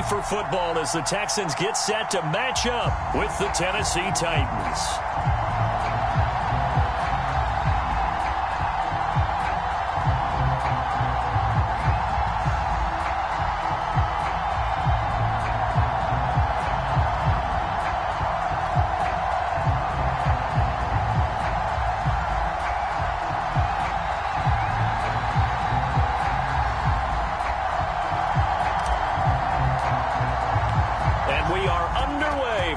for football as the Texans get set to match up with the Tennessee Titans.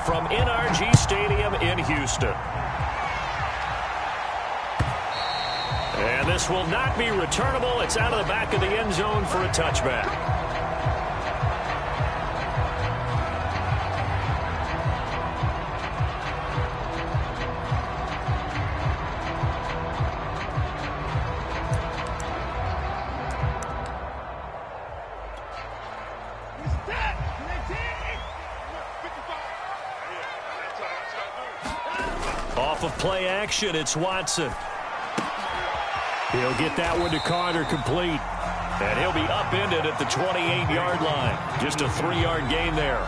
From NRG Stadium in Houston. And this will not be returnable. It's out of the back of the end zone for a touchback. Off of play action, it's Watson. He'll get that one to Carter complete. And he'll be upended at the 28-yard line. Just a 3-yard gain there.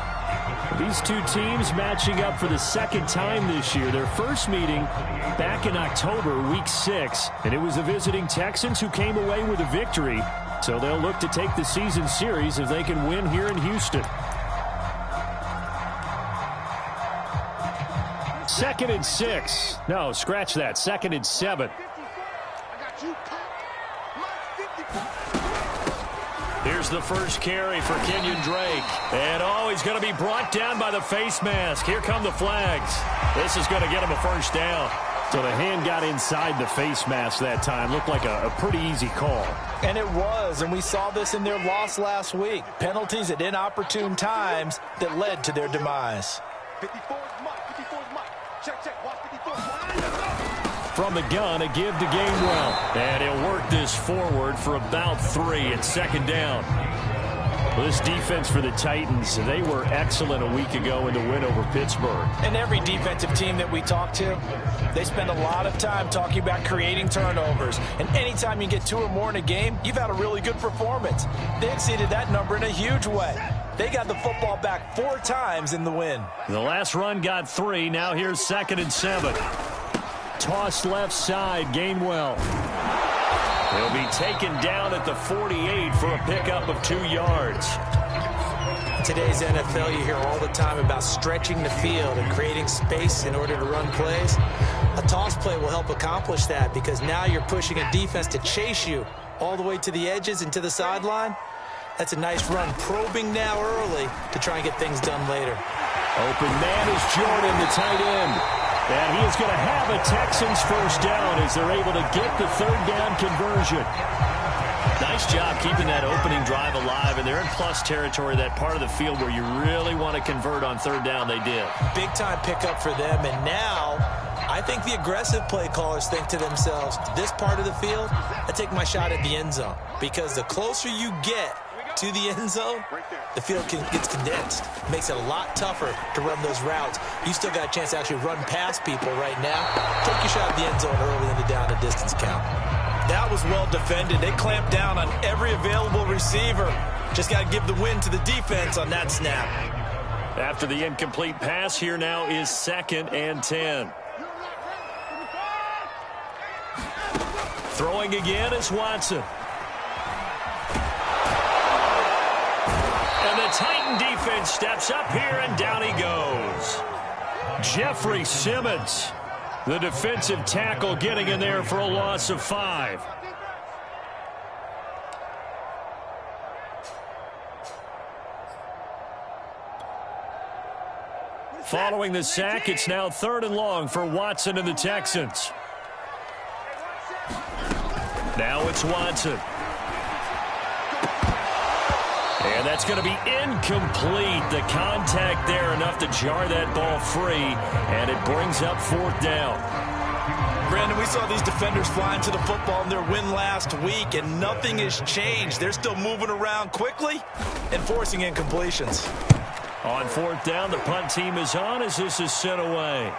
These two teams matching up for the second time this year. Their first meeting back in October, week 6. And it was the visiting Texans who came away with a victory. So they'll look to take the season series if they can win here in Houston. 2nd and 6. No, scratch that. 2nd and 7. Here's the first carry for Kenyon Drake. And, he's going to be brought down by the face mask. Here come the flags. This is going to get him a first down. So the hand got inside the face mask that time. Looked like a pretty easy call. And it was, and we saw this in their loss last week. Penalties at inopportune times that led to their demise. 54 is Mike. 54 is Mike. Check. Watch 54. From the gun, a give to Gainwell. And he'll work this forward for about 3 at 2nd down. Well, this defense for the Titans, they were excellent a week ago in the win over Pittsburgh. And every defensive team that we talk to, they spend a lot of time talking about creating turnovers. And anytime you get 2 or more in a game, you've had a really good performance. They exceeded that number in a huge way. They got the football back 4 times in the win. The last run got 3. Now here's 2nd and 7. Toss left side, Gainwell. He'll be taken down at the 48 for a pickup of 2 yards. Today's NFL, you hear all the time about stretching the field and creating space in order to run plays. A toss play will help accomplish that because now you're pushing a defense to chase you all the way to the edges and to the sideline. That's a nice run, probing now early to try and get things done later. Open man is Jordan, the tight end. And he is going to have a Texans first down as they're able to get the 3rd down conversion. Nice job keeping that opening drive alive, and they're in plus territory, that part of the field where you really want to convert on 3rd down. They did. Big-time pickup for them, and now I think the aggressive play callers think to themselves, this part of the field, I take my shot at the end zone, because the closer you get to the end zone, the field gets condensed. Makes it a lot tougher to run those routes. You still got a chance to actually run past people right now. Take your shot at the end zone early in the down and distance count. That was well defended. They clamped down on every available receiver. Just got to give the win to the defense on that snap. After the incomplete pass, here now is 2nd and 10. Throwing again is Watson. And the Titan defense steps up here, and down he goes. Jeffrey Simmons, the defensive tackle, getting in there for a loss of 5. Following the sack, it's now 3rd and long for Watson and the Texans. Now it's Watson. And that's going to be incomplete. The contact there enough to jar that ball free, and it brings up 4th down. Brandon, we saw these defenders flying to the football in their win last week, and nothing has changed. They're still moving around quickly and forcing incompletions. On 4th down, the punt team is on as this is sent away.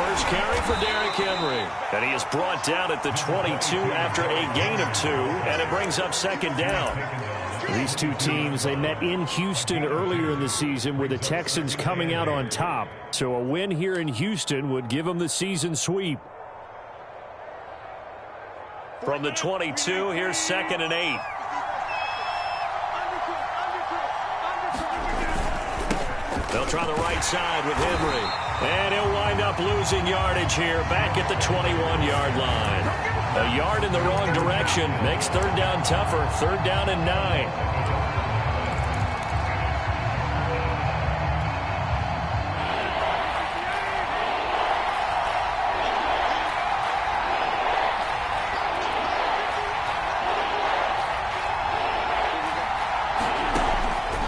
first carry for Derrick Henry. And he is brought down at the 22 after a gain of 2, and it brings up second down. These two teams, they met in Houston earlier in the season with the Texans coming out on top. So a win here in Houston would give them the season sweep. From the 22, here's 2nd and 8. They'll try the right side with Henry. And he'll wind up losing yardage here back at the 21-yard line. A yard in the wrong direction makes third down tougher. 3rd down and 9.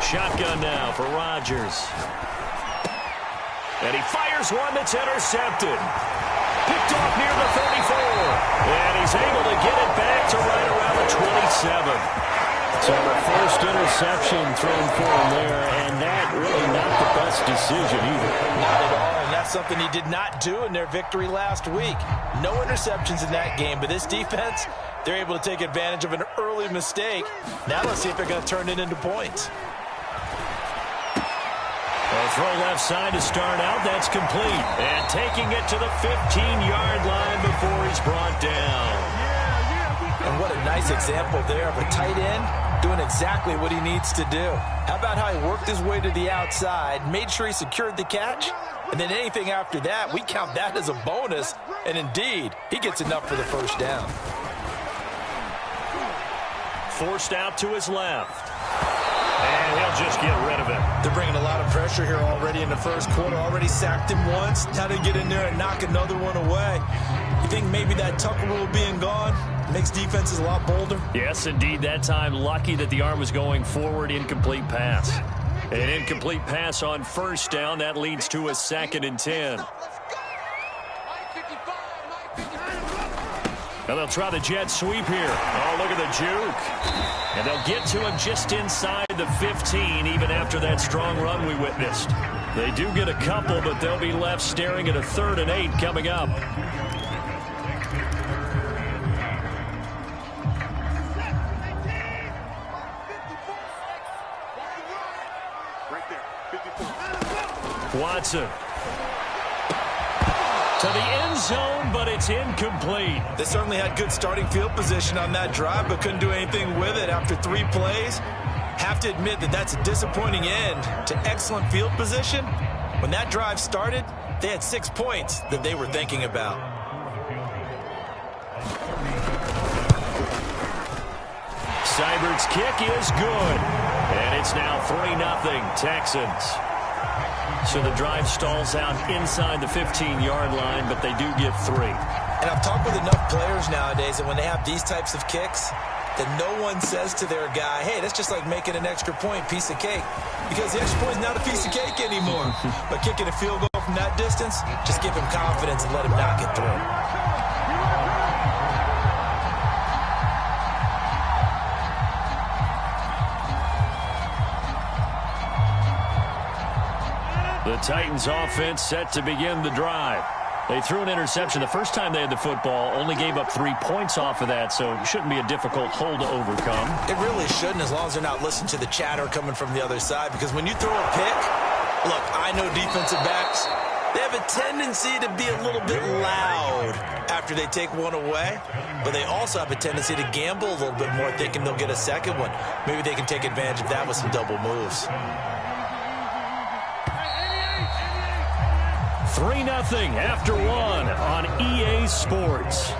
Shotgun now for Rodgers. And he fires one that's intercepted. Picked off near the 34. And he's able to get it back to right around the 27. So the first interception thrown for him there, and that really not the best decision either. Not at all, and that's something he did not do in their victory last week. No interceptions in that game, but this defense, they're able to take advantage of an early mistake. Now let's see if they're going to turn it into points. A throw left side to start out. That's complete. And taking it to the 15-yard line before he's brought down. And what a nice example there of a tight end doing exactly what he needs to do. How about how he worked his way to the outside, made sure he secured the catch, and then anything after that, we count that as a bonus. And indeed, he gets enough for the first down. Forced out to his left. And he'll just get rid of it. They're bringing a lot of pressure here already in the first quarter. Already sacked him once. Now they get in there and knock another one away. You think maybe that Tucker rule being gone makes defenses a lot bolder? Yes, indeed. That time, lucky that the arm was going forward. Incomplete pass. An incomplete pass on first down. That leads to a 2nd and 10. Now they'll try the jet sweep here. Oh, look at the juke. And they'll get to him just inside the 15, even after that strong run we witnessed. They do get a couple, but they'll be left staring at a 3rd and 8 coming up. Watson. To the end zone, but it's incomplete. They certainly had good starting field position on that drive, but couldn't do anything with it after 3 plays. Have to admit that that's a disappointing end to excellent field position. When that drive started, they had 6 points that they were thinking about. Seibert's kick is good. And it's now 3-0 Texans. So the drive stalls out inside the 15-yard line, but they do get 3. And I've talked with enough players nowadays that when they have these types of kicks, that no one says to their guy, hey, that's just like making an extra point, piece of cake. Because the extra point is not a piece of cake anymore. But kicking a field goal from that distance, just give him confidence and let him knock it through. The Titans offense set to begin the drive. They threw an interception the first time they had the football, only gave up 3 points off of that, so it shouldn't be a difficult hole to overcome. It really shouldn't, as long as they're not listening to the chatter coming from the other side, because when you throw a pick, look, I know defensive backs, they have a tendency to be a little bit loud after they take one away, but they also have a tendency to gamble a little bit more, thinking they'll get a second one. Maybe they can take advantage of that with some double moves. 3-0 after 1 on EA Sports.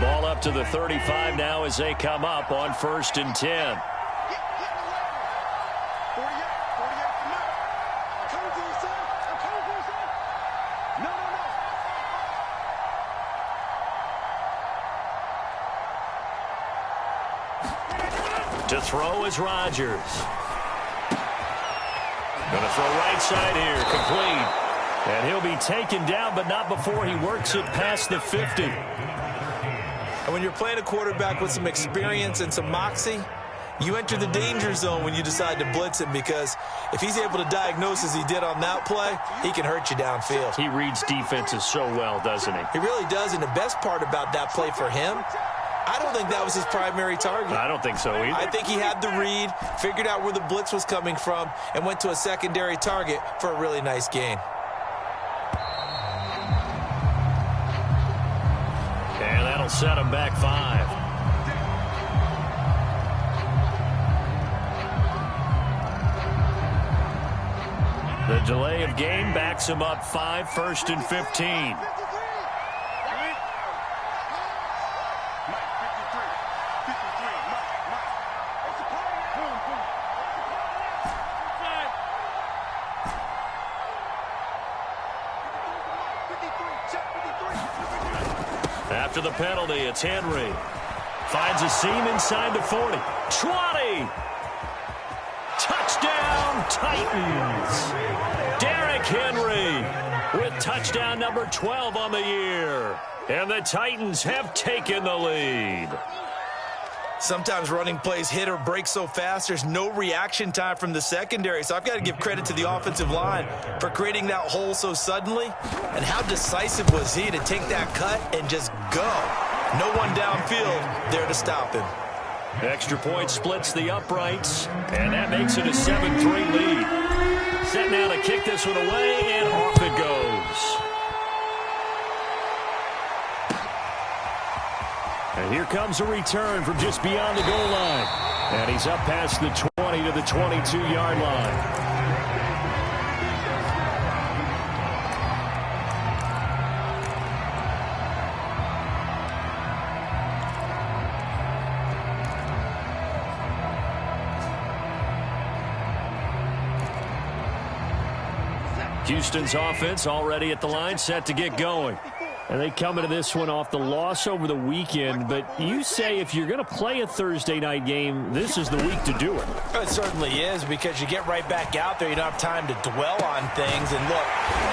Ball up to the 35 now as they come up on 1st and 10. To throw is Rodgers. Going to throw right side here, complete. And he'll be taken down, but not before he works it past the 50. And when you're playing a quarterback with some experience and some moxie, you enter the danger zone when you decide to blitz him, because if he's able to diagnose as he did on that play, he can hurt you downfield. He reads defenses so well, doesn't he? He really does, and the best part about that play for him, I don't think that was his primary target. I don't think so either. I think he had the read, figured out where the blitz was coming from, and went to a secondary target for a really nice gain. And that'll set him back 5. The delay of game backs him up 5, 1st and 15. After the penalty, it's Henry. Finds a seam inside the 40. 20! Touchdown, Titans! Derrick Henry with touchdown number 12 on the year. And the Titans have taken the lead. Sometimes running plays hit or break so fast, there's no reaction time from the secondary. So I've got to give credit to the offensive line for creating that hole so suddenly. And how decisive was he to take that cut and just go? No one downfield there to stop him. Extra point splits the uprights, and that makes it a 7-3 lead. Set now to kick this one away, and off it goes. And here comes a return from just beyond the goal line. And he's up past the 20 to the 22-yard line. Houston's offense already at the line, set to get going. And they come into this one off the loss over the weekend. But you say if you're going to play a Thursday night game, this is the week to do it. It certainly is, because you get right back out there. You don't have time to dwell on things. And look,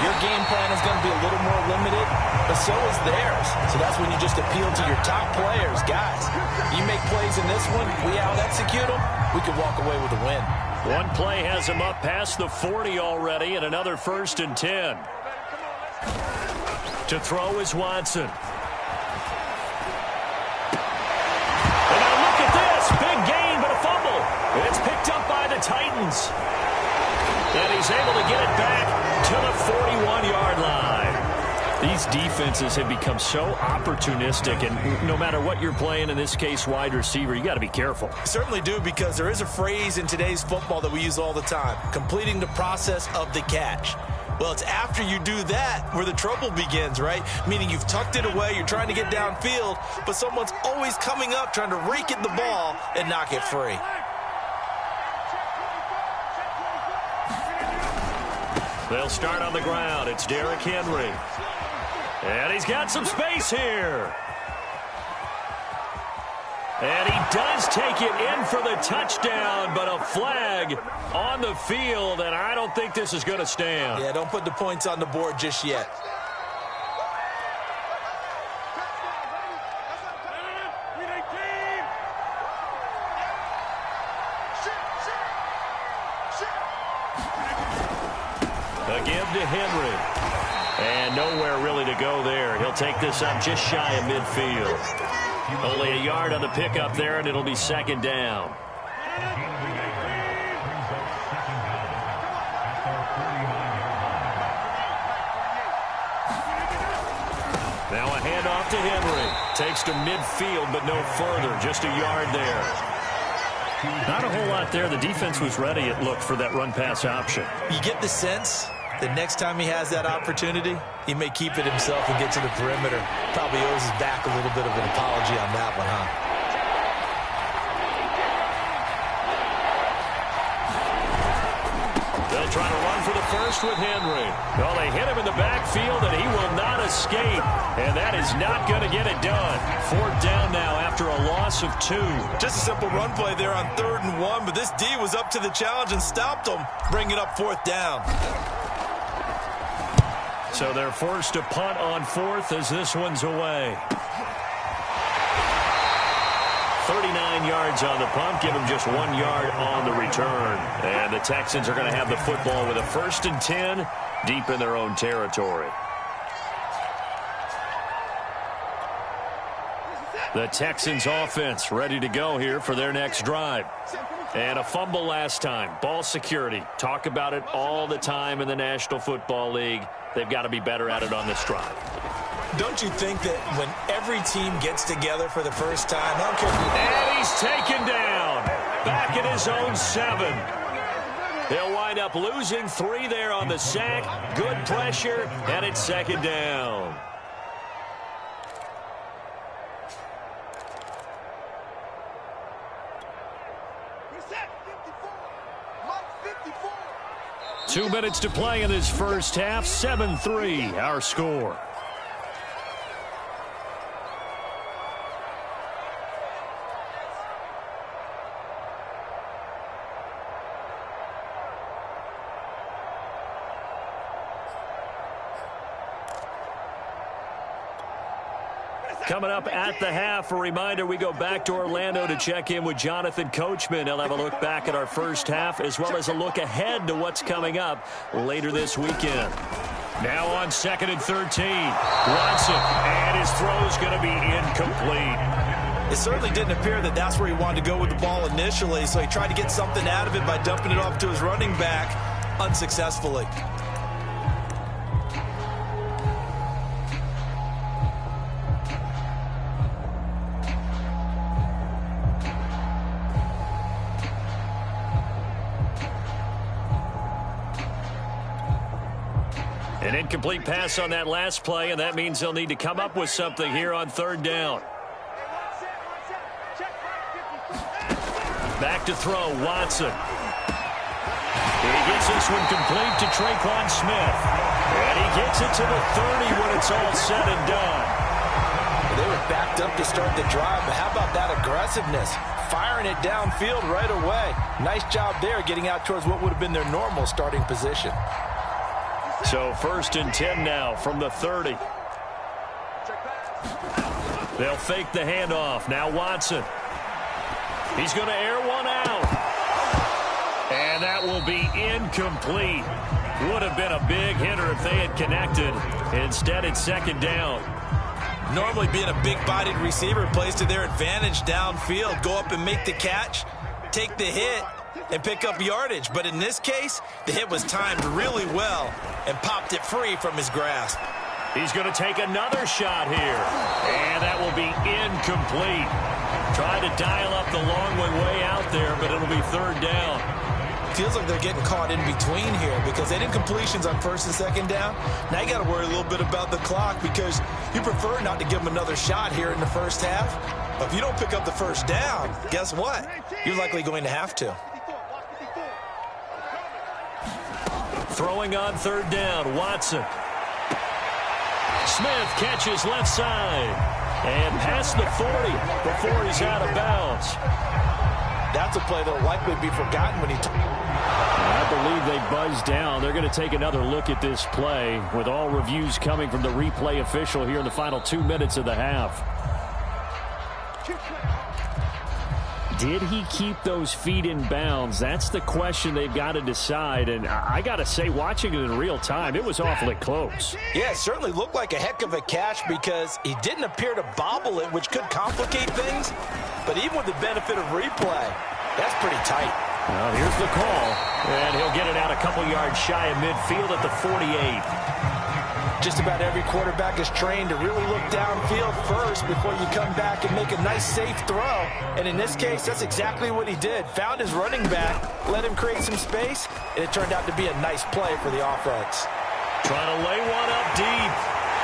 your game plan is going to be a little more limited, but so is theirs. So that's when you just appeal to your top players. Guys, you make plays in this one, we out-execute them, we could walk away with a win. One play has him up past the 40 already, and another 1st and 10. To throw is Watson. And now look at this. Big gain, but a fumble. It's picked up by the Titans. And he's able to get it back to the 41-yard line. These defenses have become so opportunistic, and no matter what you're playing, in this case wide receiver, you got to be careful. Certainly do, because there is a phrase in today's football that we use all the time: completing the process of the catch. Well, it's after you do that where the trouble begins, right? Meaning you've tucked it away, you're trying to get downfield, but someone's always coming up trying to rake at the ball and knock it free. They'll start on the ground. It's Derrick Henry. And he's got some space here. And he does take it in for the touchdown, but a flag on the field, and I don't think this is going to stand. Yeah, don't put the points on the board just yet. A give to Henry. And nowhere really to go there. He'll take this up just shy of midfield. Only a yard on the pickup there, and it'll be 2nd down. Now a handoff to Henry. Takes to midfield, but no further. Just a yard there. Not a whole lot there. The defense was ready, it looked, for that run-pass option. You get the sense that next time he has that opportunity, he may keep it himself and get to the perimeter. Probably owes his back a little bit of an apology on that one, huh? The trying to run for the first with Henry. Well, they hit him in the backfield, and he will not escape. And that is not going to get it done. 4th down now after a loss of 2. Just a simple run play there on 3rd and 1, but this D was up to the challenge and stopped him, bringing up 4th down. So they're forced to punt on 4th as this one's away. 39 yards on the punt, give them just 1 yard on the return. And the Texans are going to have the football with a 1st and 10 deep in their own territory. The Texans offense ready to go here for their next drive. And a fumble last time. Ball security. Talk about it all the time in the National Football League. They've got to be better at it on this drive. Don't you think that when every team gets together for the first time, I don't care who... And he's taken down. Back at his own 7. They'll wind up losing 3 there on the sack. Good pressure, and it's 2nd down. Reset, 54. Mike 54. 2 minutes to play in this first half. 7-3, our score. Coming up at the half, a reminder, we go back to Orlando to check in with Jonathan Coachman. He'll have a look back at our first half as well as a look ahead to what's coming up later this weekend. Now on 2nd and 13. Watson, and his throw's going to be incomplete. It certainly didn't appear that that's where he wanted to go with the ball initially, so he tried to get something out of it by dumping it off to his running back unsuccessfully. An incomplete pass on that last play, and that means they'll need to come up with something here on 3rd down. Back to throw, Watson. He gets this one complete to Traquan Smith. And he gets it to the 30 when it's all said and done. They were backed up to start the drive, but how about that aggressiveness? Firing it downfield right away. Nice job there getting out towards what would have been their normal starting position. So 1st and 10 now from the 30. They'll fake the handoff. Now Watson. He's going to air one out. And that will be incomplete. Would have been a big hitter if they had connected. Instead, it's 2nd down. Normally being a big-bodied receiver plays to their advantage downfield. Go up and make the catch, take the hit, and pick up yardage. But in this case, the hit was timed really well and popped it free from his grasp. He's going to take another shot here. And that will be incomplete. Trying to dial up the long one way out there, but it'll be 3rd down. Feels like they're getting caught in between here because they did completions on 1st and 2nd down. Now you got to worry a little bit about the clock because you prefer not to give them another shot here in the first half. But if you don't pick up the 1st down, guess what? You're likely going to have to. Throwing on 3rd down, Watson. Smith catches left side. And past the 40 before he's out of bounds. That's a play that will likely be forgotten when he... I believe they buzzed down. They're going to take another look at this play with all reviews coming from the replay official here in the final 2 minutes of the half. Did he keep those feet in bounds? That's the question they've got to decide. And I got to say, watching it in real time, it was awfully close. Yeah, it certainly looked like a heck of a catch because he didn't appear to bobble it, which could complicate things. But even with the benefit of replay, that's pretty tight. Well, here's the call. And he'll get it out a couple yards shy of midfield at the 48. Just about every quarterback is trained to really look downfield first before you come back and make a nice, safe throw. And in this case, that's exactly what he did. Found his running back, let him create some space, and it turned out to be a nice play for the offense. Trying to lay one up deep.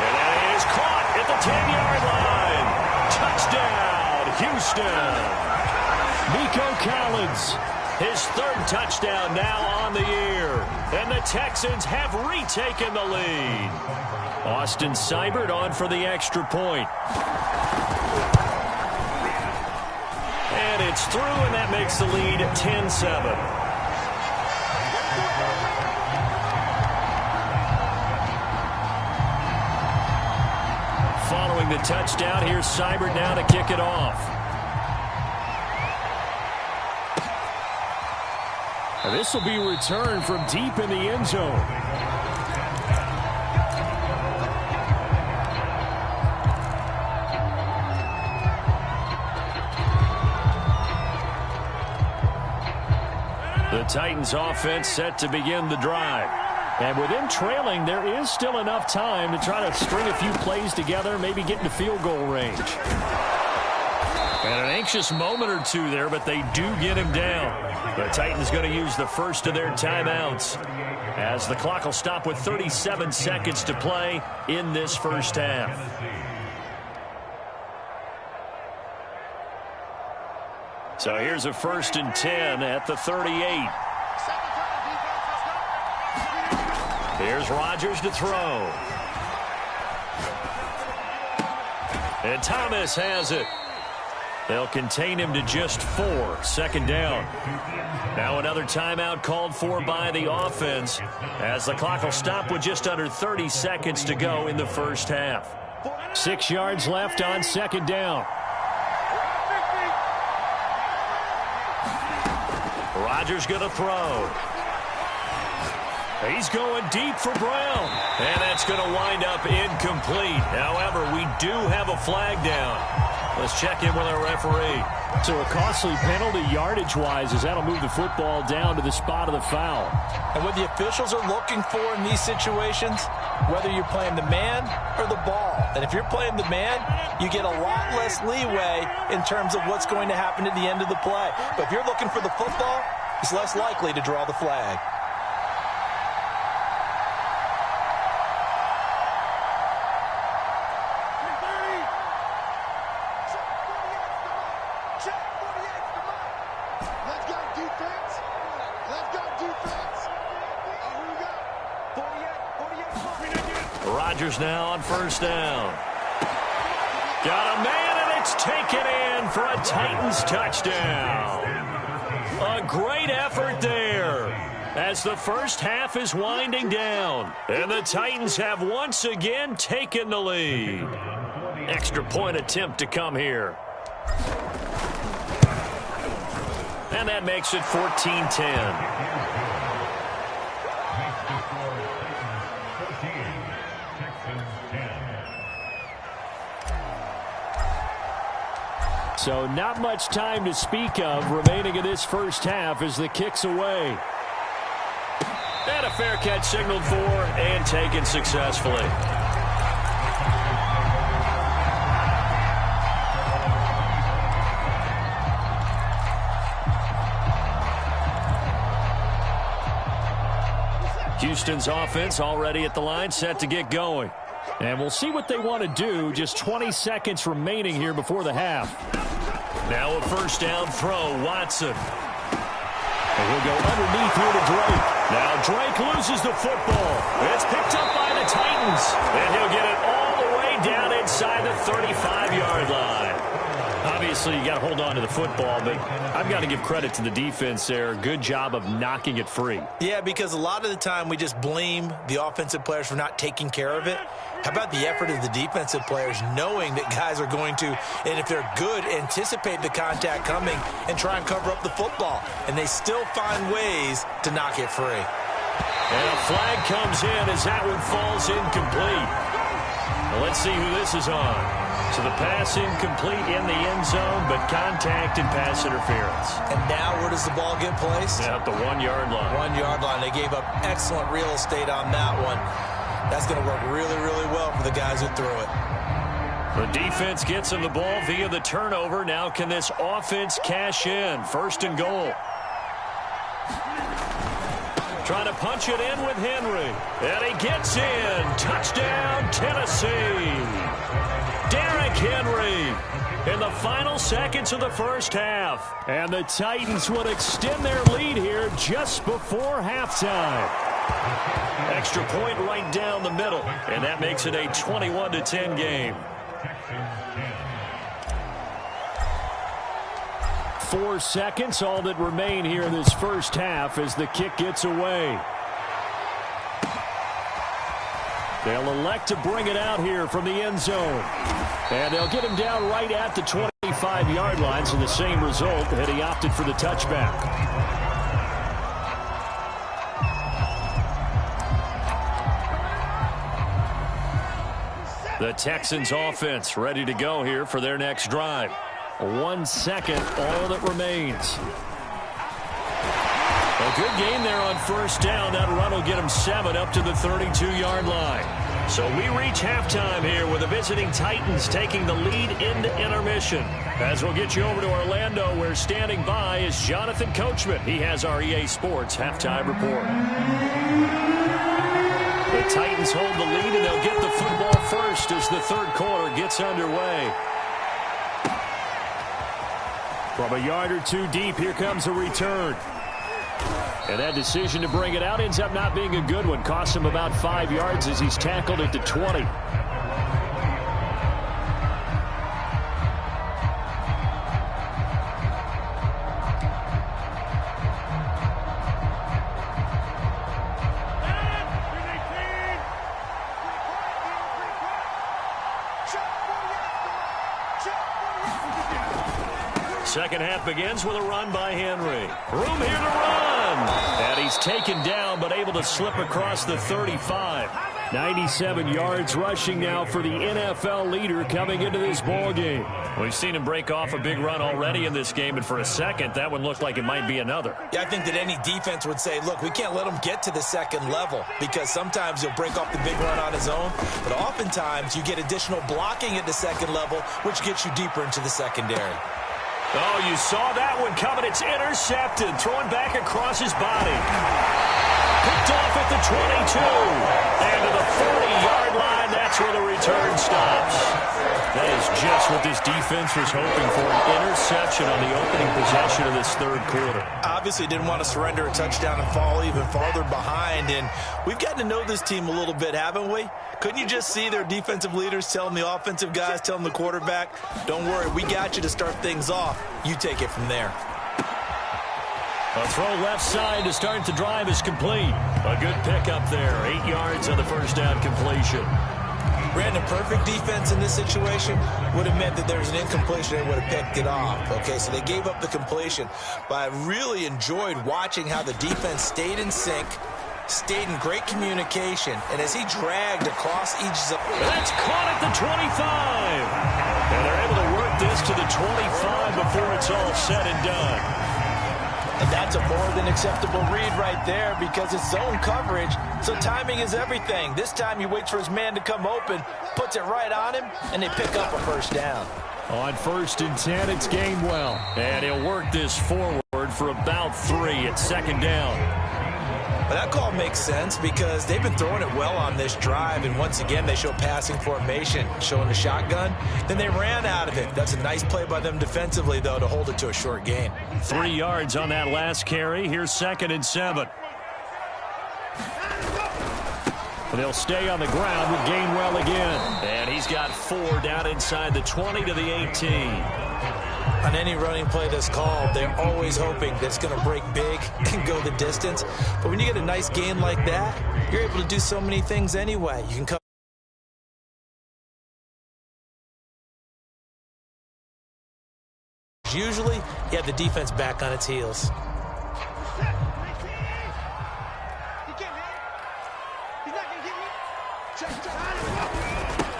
And that is caught at the 10-yard line. Touchdown, Houston. Nico Collins His third touchdown now on the year. And the Texans have retaken the lead. Austin Seibert on for the extra point. And it's through, and that makes the lead 10-7. Following the touchdown, here's Seibert now to kick it off. And this will be returned from deep in the end zone. The Titans offense set to begin the drive. And with them trailing, there is still enough time to try to string a few plays together, maybe get into field goal range. And an anxious moment or two there, but they do get him down. The Titans going to use the first of their timeouts as the clock will stop with 37 seconds to play in this first half. So here's a 1st and 10 at the 38. Here's Rodgers to throw. And Thomas has it. They'll contain him to just 4. 2nd down. Now another timeout called for by the offense as the clock will stop with just under 30 seconds to go in the first half. 6 yards left on 2nd down. Rodgers going to throw. He's going deep for Brown. And that's going to wind up incomplete. However, we do have a flag down. Let's check in with our referee. So a costly penalty yardage-wise as that'll move the football down to the spot of the foul. And what the officials are looking for in these situations, whether you're playing the man or the ball. And if you're playing the man, you get a lot less leeway in terms of what's going to happen at the end of the play. But if you're looking for the football, it's less likely to draw the flag. Rodgers now on 1st down. Got a man, and it's taken in for a Titans touchdown. A great effort there as the first half is winding down. And the Titans have once again taken the lead. Extra point attempt to come here. And that makes it 14-10. So not much time to speak of remaining in this first half as the kick's away. And a fair catch signaled for and taken successfully. Houston's offense already at the line, set to get going. And we'll see what they want to do. Just 20 seconds remaining here before the half. Now a 1st down throw, Watson. And he'll go underneath here to Drake. Now Drake loses the football. It's picked up by the Titans. And he'll get it all the way down inside the 35-yard line. Obviously, you got to hold on to the football, but I've got to give credit to the defense there. Good job of knocking it free. Yeah, because a lot of the time we just blame the offensive players for not taking care of it. How about the effort of the defensive players knowing that guys are going to, and if they're good, anticipate the contact coming and try and cover up the football. And they still find ways to knock it free. And a flag comes in as that one falls incomplete. Well, let's see who this is on. So the pass incomplete in the end zone, but contact and pass interference. And now where does the ball get placed? At the 1-yard line. 1-yard line. They gave up excellent real estate on that one. That's going to work really, really well for the guys who threw it. The defense gets him the ball via the turnover. Now can this offense cash in? 1st and goal. Trying to punch it in with Henry. And he gets in. Touchdown, Tennessee. Derrick Derrick Henry in the final seconds of the first half. And the Titans would extend their lead here just before halftime. Extra point right down the middle, and that makes it a 21-10 game. 4 seconds, all that remain here in this first half as the kick gets away. They'll elect to bring it out here from the end zone. And they'll get him down right at the 25-yard line, so the same result had he opted for the touchback. The Texans offense ready to go here for their next drive. 1 second, all that remains. A good game there on first down. That run will get him 7 up to the 32-yard line. So we reach halftime here with the visiting Titans taking the lead into intermission. As we'll get you over to Orlando, where standing by is Jonathan Coachman. He has our EA Sports halftime report. The Titans hold the lead, and they'll get the football first as the third quarter gets underway. From a yard or two deep, here comes a return. And that decision to bring it out ends up not being a good one. Costs him about 5 yards as he's tackled at the 20. Second half begins with a run by Henry. Room here to run. And he's taken down but able to slip across the 35. 97 yards rushing now for the NFL leader coming into this ball game. We've seen him break off a big run already in this game, and for a second, that one looked like it might be another. Yeah, I think that any defense would say, look, we can't let him get to the second level because sometimes he'll break off the big run on his own, but oftentimes you get additional blocking at the second level, which gets you deeper into the secondary. Oh, you saw that one coming. It's intercepted. Throwing back across his body. Picked off at the 22. And to the 40-yard line, that's where the return stops. That is just what this defense was hoping for. An interception on the opening possession of this third quarter. Obviously didn't want to surrender a touchdown and fall even farther behind. And we've gotten to know this team a little bit, haven't we? Couldn't you just see their defensive leaders telling the offensive guys, telling the quarterback, don't worry, we got you to start things off. You take it from there. A throw left side to start the drive is complete. A good pickup there. 8 yards on the first down completion. Brandon, perfect defense in this situation would have meant that there was an incompletion and would have picked it off. Okay, so they gave up the completion. But I really enjoyed watching how the defense stayed in sync, stayed in great communication, and as he dragged across each zone. That's caught at the 25. And they're able to work this to the 25 before it's all said and done. And that's a more than acceptable read right there because it's zone coverage, so timing is everything. This time he waits for his man to come open, puts it right on him, and they pick up a first down. On 1st and 10, it's Gainwell. And he'll work this forward for about 3 at second down. But that call makes sense because they've been throwing it well on this drive, and once again they show passing formation, showing the shotgun. Then they ran out of it. That's a nice play by them defensively, though, to hold it to a short gain. 3 yards on that last carry. Here's 2nd and 7. They'll stay on the ground with Gainwell again. And he's got 4 down inside the 20 to the 18. On any running play that's called, they're always hoping that it's going to break big and go the distance. But when you get a nice gain like that, you're able to do so many things anyway. You can come. Usually, you have the defense back on its heels.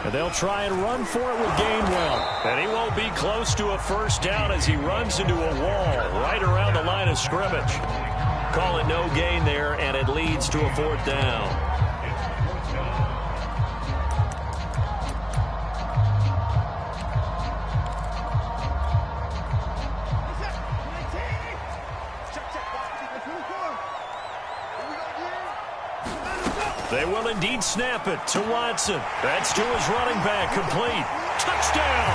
And they'll try and run for it with Gainwell. And he won't be close to a first down as he runs into a wall right around the line of scrimmage. Call it no gain there, and it leads to a 4th down. They will indeed snap it to Watson. That's to his running back, complete. Touchdown!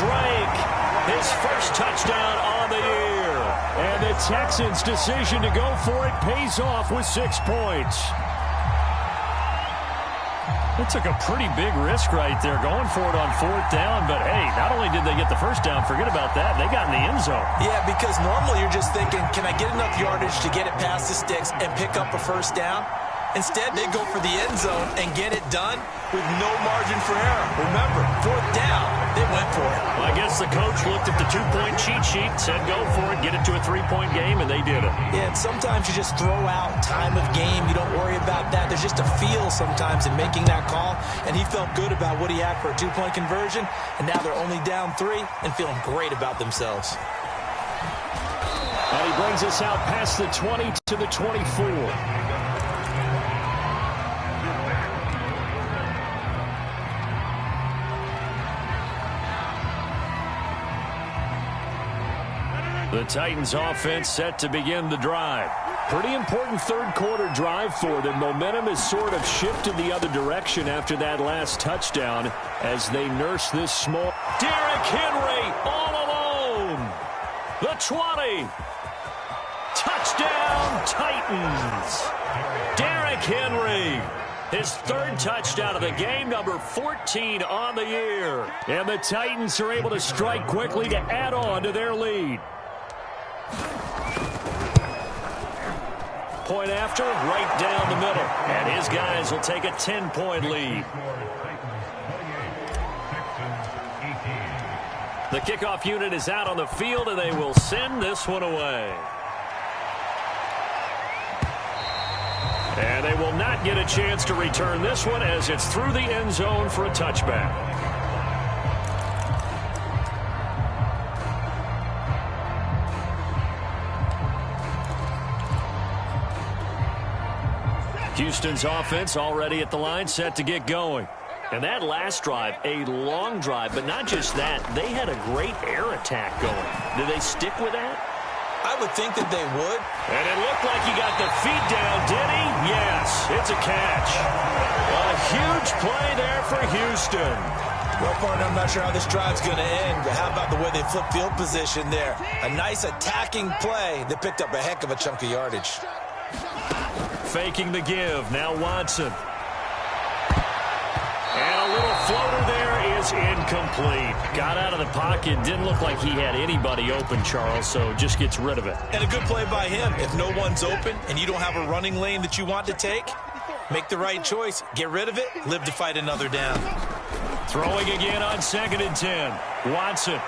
Drake, his first touchdown on the year. And the Texans' decision to go for it pays off with 6 points. They took a pretty big risk right there going for it on 4th down. But, hey, not only did they get the first down, forget about that, they got in the end zone. Yeah, because normally you're just thinking, can I get enough yardage to get it past the sticks and pick up a first down? Instead, they go for the end zone and get it done with no margin for error. Remember, 4th down, they went for it. Well, I guess the coach looked at the 2-point cheat sheet, said go for it, get it to a 3-point game, and they did it. Yeah, and sometimes you just throw out time of game. You don't worry about that. There's just a feel sometimes in making that call, and he felt good about what he had for a 2-point conversion, and now they're only down 3 and feeling great about themselves. And he brings us out past the 20 to the 24. The Titans offense set to begin the drive. Pretty important third-quarter drive for them. Momentum has sort of shifted the other direction after that last touchdown as they nurse this small. Derrick Henry all alone. The 20. Touchdown, Titans. Derrick Henry. His 3rd touchdown of the game, number 14 on the year. And the Titans are able to strike quickly to add on to their lead. Point after, right down the middle. And his guys will take a 10-point lead. The kickoff unit is out on the field, and they will send this one away. And they will not get a chance to return this one as it's through the end zone for a touchback. Houston's offense already at the line, set to get going. And that last drive, a long drive, but not just that. They had a great air attack going. Do they stick with that? I would think that they would. And it looked like he got the feet down, did he? Yes, it's a catch. A huge play there for Houston. Well, partner, I'm not sure how this drive's going to end, but how about the way they flip field position there? A nice attacking play that picked up a heck of a chunk of yardage. Faking the give. Now Watson. And a little floater there is incomplete. Got out of the pocket. Didn't look like he had anybody open, Charles, so just gets rid of it. And a good play by him. If no one's open and you don't have a running lane that you want to take, make the right choice. Get rid of it. Live to fight another down. Throwing again on 2nd and 10. Watson. And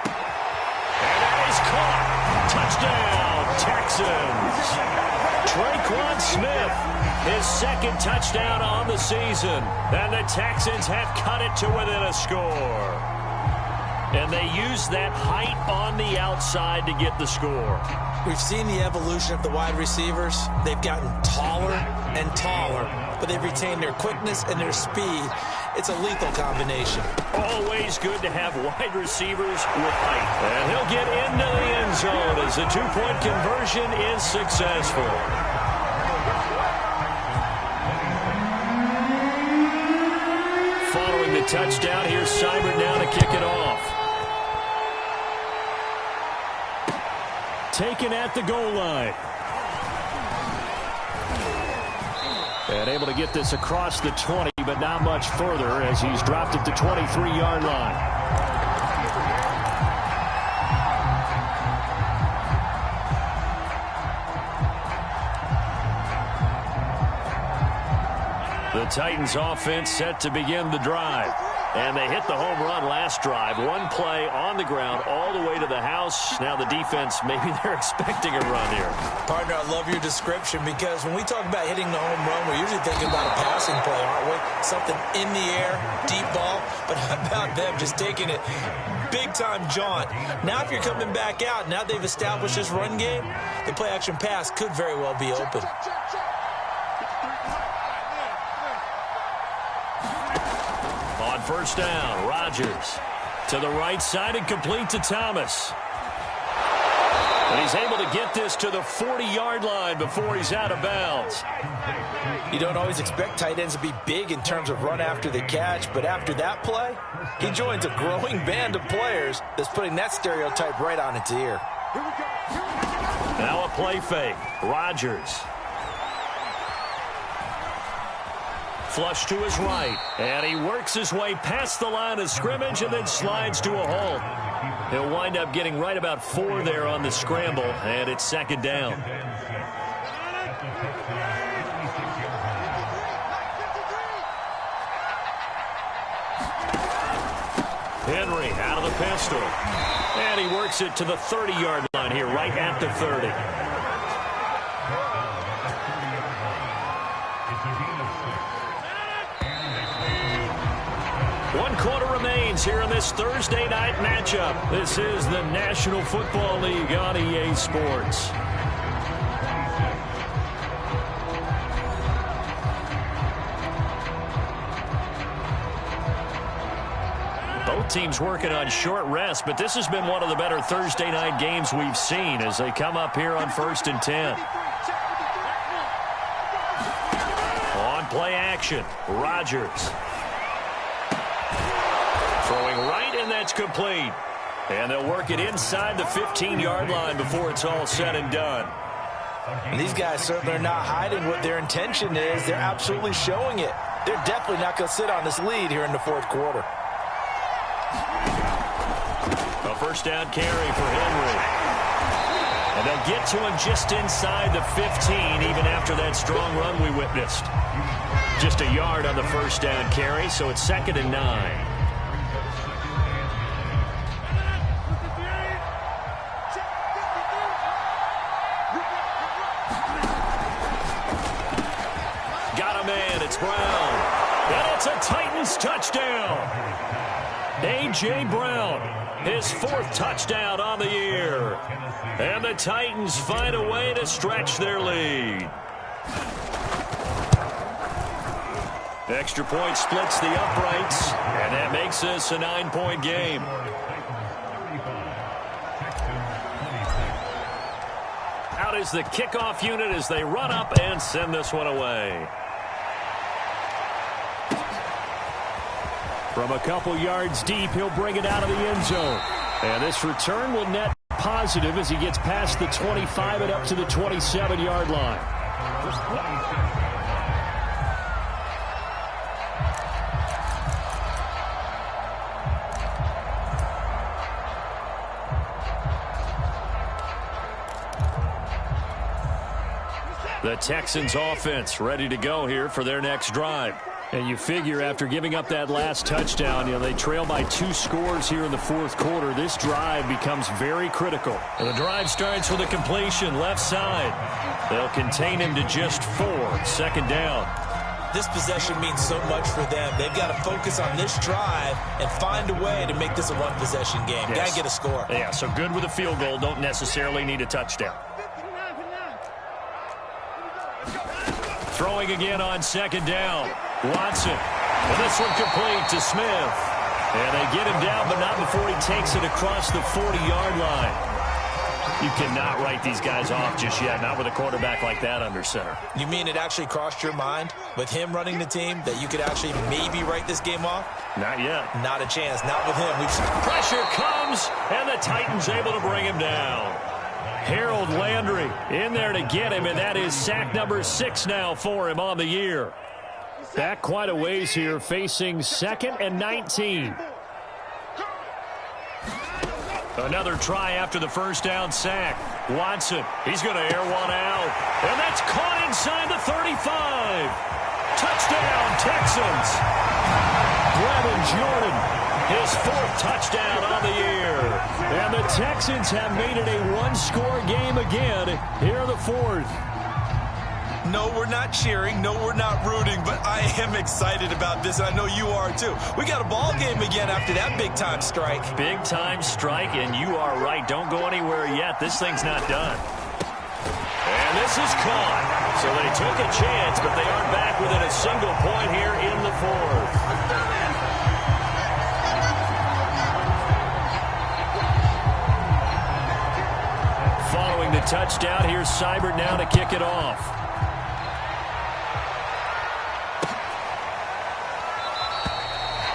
that is caught. Touchdown, Texans. Traquan Smith, his 2nd touchdown on the season. And the Texans have cut it to within a score. And they use that height on the outside to get the score. We've seen the evolution of the wide receivers. They've gotten taller and taller, but they've retained their quickness and their speed. It's a lethal combination. Always good to have wide receivers with height. And he'll get into the end zone as the 2-point conversion is successful. Following the touchdown, here's Seibert now to kick it off. Taken at the goal line. And able to get this across the 20, but not much further as he's dropped at the 23-yard line. The Titans offense set to begin the drive. And they hit the home run last drive. One play on the ground all the way to the house. Now the defense, maybe they're expecting a run here. Partner, I love your description because when we talk about hitting the home run, we're usually thinking about a passing play, aren't we? Something in the air, deep ball. But how about them just taking it big-time jaunt? Now if you're coming back out, now they've established this run game, the play-action pass could very well be open. On first down, Rodgers to the right side and complete to Thomas. And he's able to get this to the 40-yard line before he's out of bounds. You don't always expect tight ends to be big in terms of run after the catch, but after that play, he joins a growing band of players that's putting that stereotype right on its ear. Now a play fake. Rodgers. Flush to his right. And he works his way past the line of scrimmage and then slides to a hole. He'll wind up getting right about 4 there on the scramble, and it's second down. Henry out of the pistol. And he works it to the 30-yard line here, right at the 30. One quarter remains here in this Thursday night matchup. This is the National Football League on EA Sports. Both teams working on short rest, but this has been one of the better Thursday night games we've seen as they come up here on 1st and 10. On play action, Rodgers. Throwing right, and that's complete. And they'll work it inside the 15-yard line before it's all said and done. And these guys certainly are not hiding what their intention is. They're absolutely showing it. They're definitely not going to sit on this lead here in the 4th quarter. A first down carry for Henry. And they'll get to him just inside the 15, even after that strong run we witnessed. Just a yard on the first down carry, so it's 2nd and 9. It's Brown. And it's a Titans touchdown. A.J. Brown, his 4th touchdown on the year. And the Titans find a way to stretch their lead. Extra point splits the uprights, and that makes this a 9-point game. Out is the kickoff unit as they run up and send this one away. From a couple yards deep, he'll bring it out of the end zone. And this return will net positive as he gets past the 25 and up to the 27-yard line. The Texans offense ready to go here for their next drive. And you figure after giving up that last touchdown, they trail by 2 scores here in the 4th quarter. This drive becomes very critical. And the drive starts with a completion left side. They'll contain him to just 4. 2nd down. This possession means so much for them. They've got to focus on this drive and find a way to make this a one-possession game. Yes. Got to get a score. Yeah, so good with a field goal. Don't necessarily need a touchdown. Throwing again on 2nd down. Watson. And this one complete to Smith. And they get him down, but not before he takes it across the 40-yard line. You cannot write these guys off just yet, not with a quarterback like that under center. You mean it actually crossed your mind with him running the team that you could actually maybe write this game off? Not yet. Not a chance. Not with him. Pressure comes, and the Titans able to bring him down. Harold Landry in there to get him, and that is sack number 6 now for him on the year. Back quite a ways here, facing 2nd and 19. Another try after the first down sack. Watson, he's going to air one out. And that's caught inside the 35. Touchdown, Texans. Brevin Jordan, his 4th touchdown on the year. And the Texans have made it a 1-score game again here in the 4th. No, we're not cheering. No, we're not rooting, but I am excited about this, and I know you are too. We got a ball game again after that big-time strike. Big-time strike, and you are right. Don't go anywhere yet. This thing's not done. And this is caught. So they took a chance, but they aren't back within a single point here in the 4th. touchdown. Here's Seibert now to kick it off.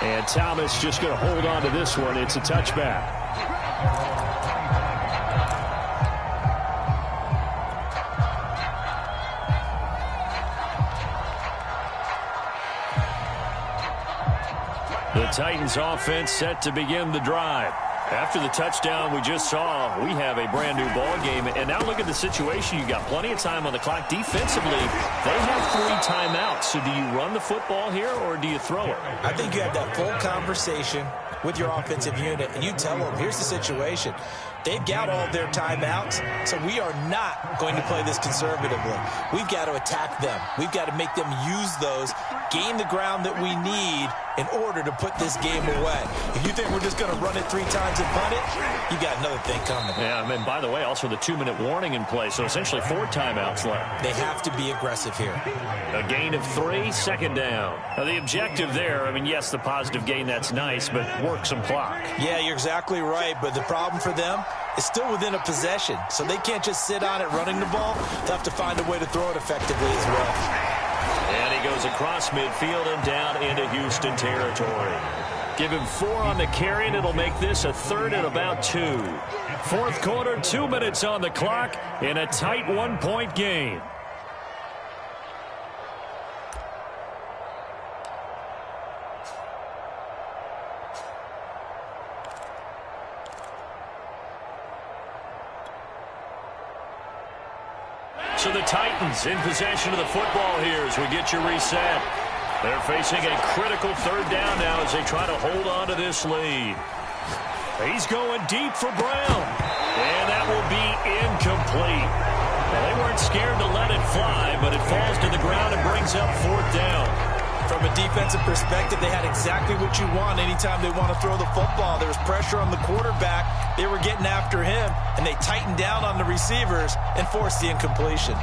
And Thomas just going to hold on to this one. It's a touchback. The Titans offense set to begin the drive. After the touchdown we just saw, we have a brand new ball game. And now look at the situation. You got plenty of time on the clock. Defensively, they have 3 timeouts. So do you run the football here or do you throw it? I think you have that full conversation with your offensive unit, and you tell them, here's the situation. They've got all their timeouts, so we are not going to play this conservatively. We've got to attack them. We've got to make them use those, gain the ground that we need in order to put this game away. If you think we're just going to run it 3 times and punt it, you got another thing coming. Yeah, and by the way, also the 2-minute warning in play, so essentially 4 timeouts left. They have to be aggressive here. A gain of 3, second down. Now, the objective there, I mean, yes, the positive gain, that's nice, but work some clock. Yeah, you're exactly right, but the problem for them is still within a possession, so they can't just sit on it running the ball. They'll have to find a way to throw it effectively as well. And he goes across midfield and down into Houston territory. Give him 4 on the carry, and it'll make this a 3rd and about 2. Fourth quarter, 2 minutes on the clock in a tight 1-point game. So the Titans in possession of the football here as we get you reset. They're facing a critical 3rd down now as they try to hold on to this lead. He's going deep for Brown. And that will be incomplete. Well, they weren't scared to let it fly, but it falls to the ground and brings up 4th down. From a defensive perspective, they had exactly what you want anytime they want to throw the football. There was pressure on the quarterback. They were getting after him, and they tightened down on the receivers and forced the incompletion.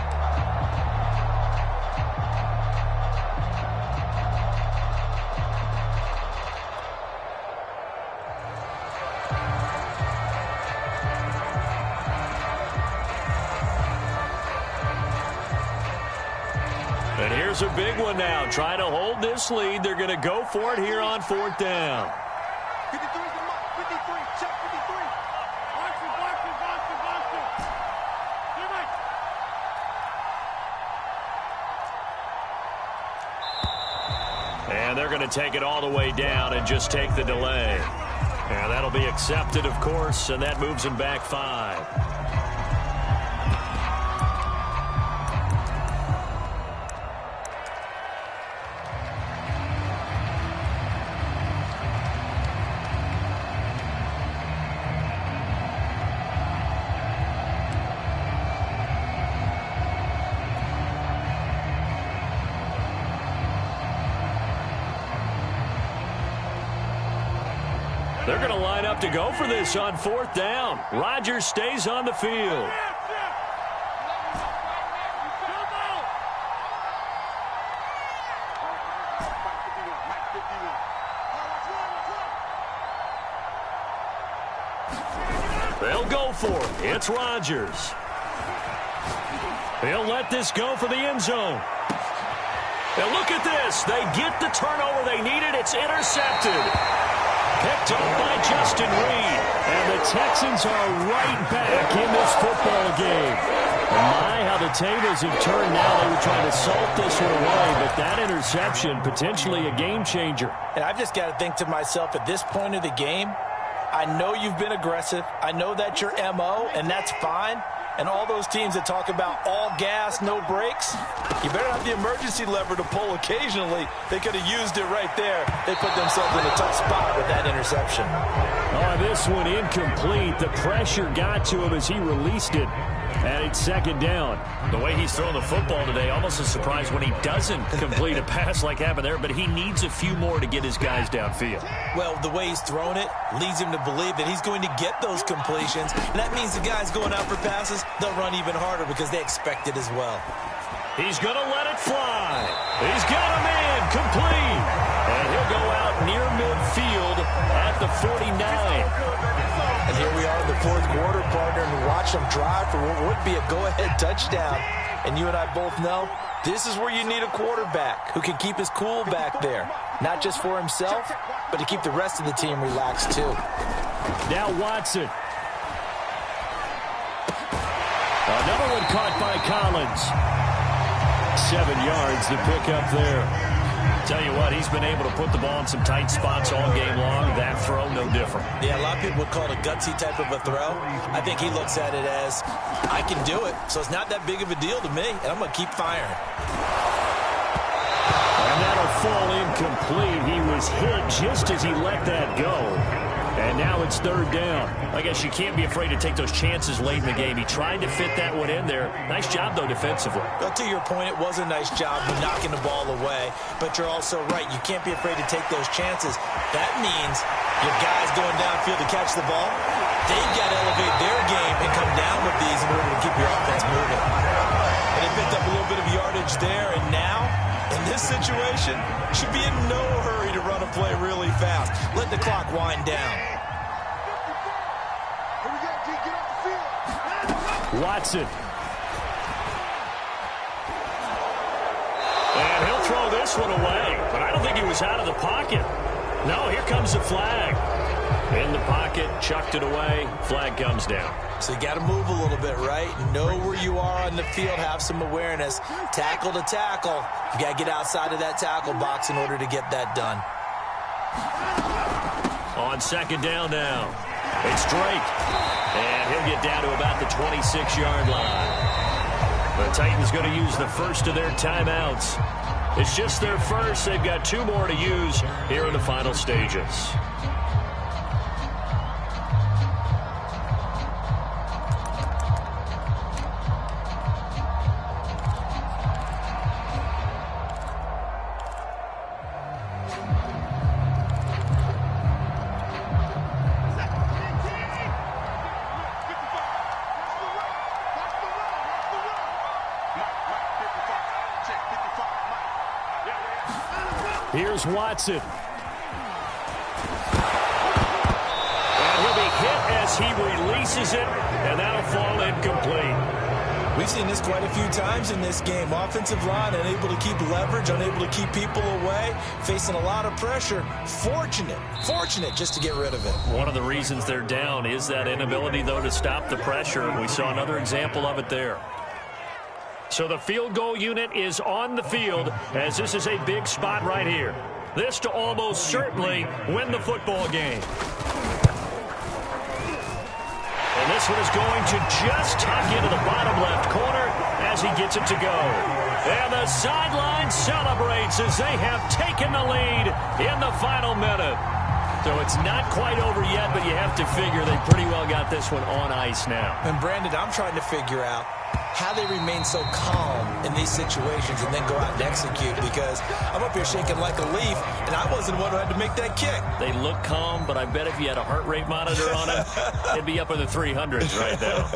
And here's a big one now. Trying to hold this lead. They're going to go for it here on 4th down. 53 to Mike. 53. Check 53. Boston. Here, Mike. And they're going to take it all the way down and just take the delay. And that'll be accepted, of course, and that moves them back 5. They're going to line up to go for this on 4th down. Rodgers stays on the field. They'll go for it. It's Rodgers. He'll let this go for the end zone. And look at this. They get the turnover they needed. It's intercepted. Picked up by Justin Reed. And the Texans are right back in this football game. And my, how the tables have turned now. They were trying to salt this one away, but that interception, potentially a game changer. And I've just got to think to myself, at this point of the game, I know you've been aggressive. I know that's your MO, and that's fine. And all those teams that talk about all gas, no brakes, you better have the emergency lever to pull occasionally. They could have used it right there. They put themselves in a tough spot with that interception. Oh, this one incomplete. The pressure got to him as he released it. And it's 2nd down. The way he's throwing the football today, almost a surprise when he doesn't complete a pass like happened there, but he needs a few more to get his guys downfield. Well, the way he's thrown it leads him to believe that he's going to get those completions. And that means the guys going out for passes, they'll run even harder because they expect it as well. He's going to let it fly. He's got a man complete. And he'll go out near midfield at the 49. And here we are in the 4th quarter, partner, and watch watching them drive for what would be a go-ahead touchdown. And you and I both know this is where you need a quarterback who can keep his cool back there. Not just for himself, but to keep the rest of the team relaxed too. Now Watson. Another one caught by Collins. 7 yards to pick up there. Tell you what, he's been able to put the ball in some tight spots all game long. That throw, no different. Yeah, a lot of people would call it a gutsy type of a throw. I think he looks at it as, I can do it, so it's not that big of a deal to me, and I'm going to keep firing. And that'll fall incomplete. He was hit just as he let that go. And now it's 3rd down. I guess you can't be afraid to take those chances late in the game. He tried to fit that one in there. Nice job, though, defensively. Well, to your point, it was a nice job of knocking the ball away. But you're also right. You can't be afraid to take those chances. That means your guys going downfield to catch the ball, they've got to elevate their game and come down with these in order to keep your offense moving. And they picked up a little bit of yardage there, and now, in this situation, should be in no hurry to run a play really fast. Let the clock wind down. Watson. And he'll throw this one away. But I don't think he was out of the pocket. No, here comes the flag. In the pocket, chucked it away. Flag comes down. So you got to move a little bit, right? Know where you are on the field, have some awareness. Tackle to tackle. You got to get outside of that tackle box in order to get that done. On 2nd down now. It's Drake. And he'll get down to about the 26-yard line. The Titans going to use the first of their timeouts. It's just their first. They've got 2 more to use here in the final stages. Here's Watson. And he'll be hit as he releases it, and that'll fall incomplete. We've seen this quite a few times in this game. Offensive line unable to keep leverage, unable to keep people away, facing a lot of pressure. Fortunate just to get rid of it. One of the reasons they're down is that inability, though, to stop the pressure. We saw another example of it there. So the field goal unit is on the field as this is a big spot right here. This to almost certainly win the football game. And this one is going to just tuck into the bottom left corner as he gets it to go. And the sideline celebrates as they have taken the lead in the final minute. So it's not quite over yet, but you have to figure they pretty well got this one on ice now. And Brandon, I'm trying to figure out how they remain so calm in these situations and then go out and execute, because I'm up here shaking like a leaf, and I wasn't the one who had to make that kick. They look calm, but I bet if you had a heart rate monitor on it, it'd be up in the 300s right now.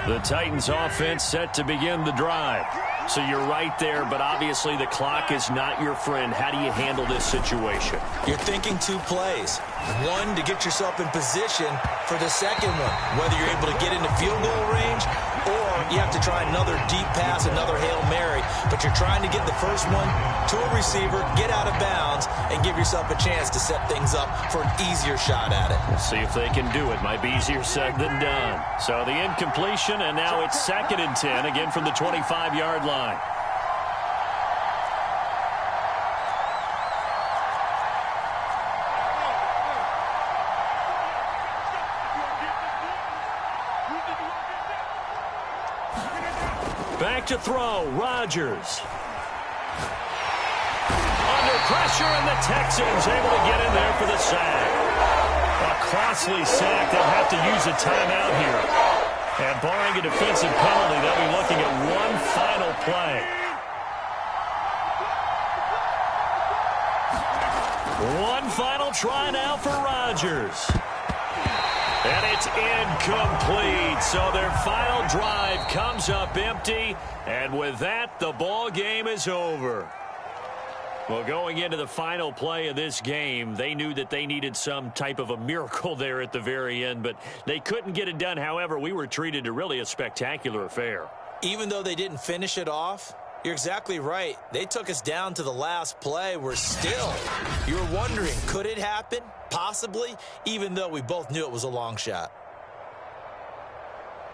The Titans offense set to begin the drive. So you're right there, but obviously the clock is not your friend. How do you handle this situation? You're thinking 2 plays. One, to get yourself in position for the second one, whether you're able to get into field goal range or you have to try another deep pass, another Hail Mary. But you're trying to get the first one to a receiver, get out of bounds, and give yourself a chance to set things up for an easier shot at it. We'll see if they can do it. Might be easier said than done. So the incompletion, and now it's 2nd and 10, again from the 25-yard line. Back to throw, Rodgers. Under pressure, and the Texans able to get in there for the sack. A costly sack. They'll have to use a timeout here. And barring a defensive penalty, they'll be looking at one final play. One final try now for Rodgers. And it's incomplete. So their final drive comes up empty. And with that, the ball game is over. Well, going into the final play of this game, they knew that they needed some type of a miracle there at the very end, but they couldn't get it done. However, we were treated to really a spectacular affair. Even though they didn't finish it off, you're exactly right. They took us down to the last play. We're still, you're wondering, could it happen? Possibly, even though we both knew it was a long shot.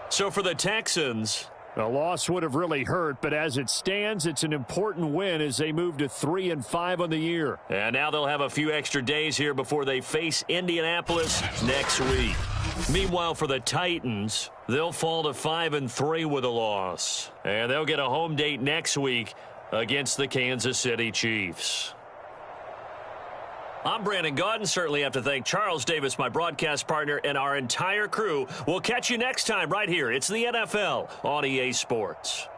So for the Texans, a loss would have really hurt, but as it stands, it's an important win as they move to 3-5 on the year. And now they'll have a few extra days here before they face Indianapolis next week. Meanwhile, for the Titans, they'll fall to 5-3 with a loss. And they'll get a home date next week against the Kansas City Chiefs. I'm Brandon Gaudin. Certainly have to thank Charles Davis, my broadcast partner, and our entire crew. We'll catch you next time right here. It's the NFL on EA Sports.